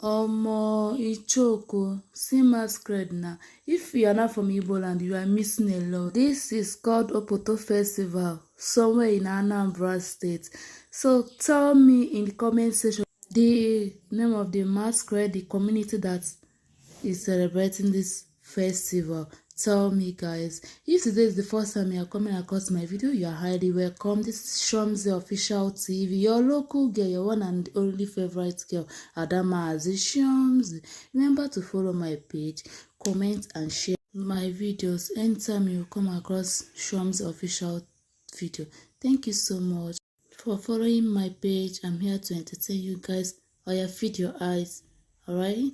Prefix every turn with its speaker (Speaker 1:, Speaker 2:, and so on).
Speaker 1: Omo, Ichoko, see Masquerade now. If you are not from Igbo land, you are missing a lot. This is called Opoto Festival, somewhere in Anambra State. So tell me in the comment section the name of the masquerade, the community that is celebrating this festival. Tell me, guys. If today is the first time you are coming across my video, you are highly welcome. This is Shomzi Official TV, your local girl, your one and only favorite girl, Adama Shomzi. Remember to follow my page, comment and share my videos anytime you come across Shomzi Official video. Thank you so much for following my page. I'm here to entertain you guys. Oya, feed your eyes. Alright?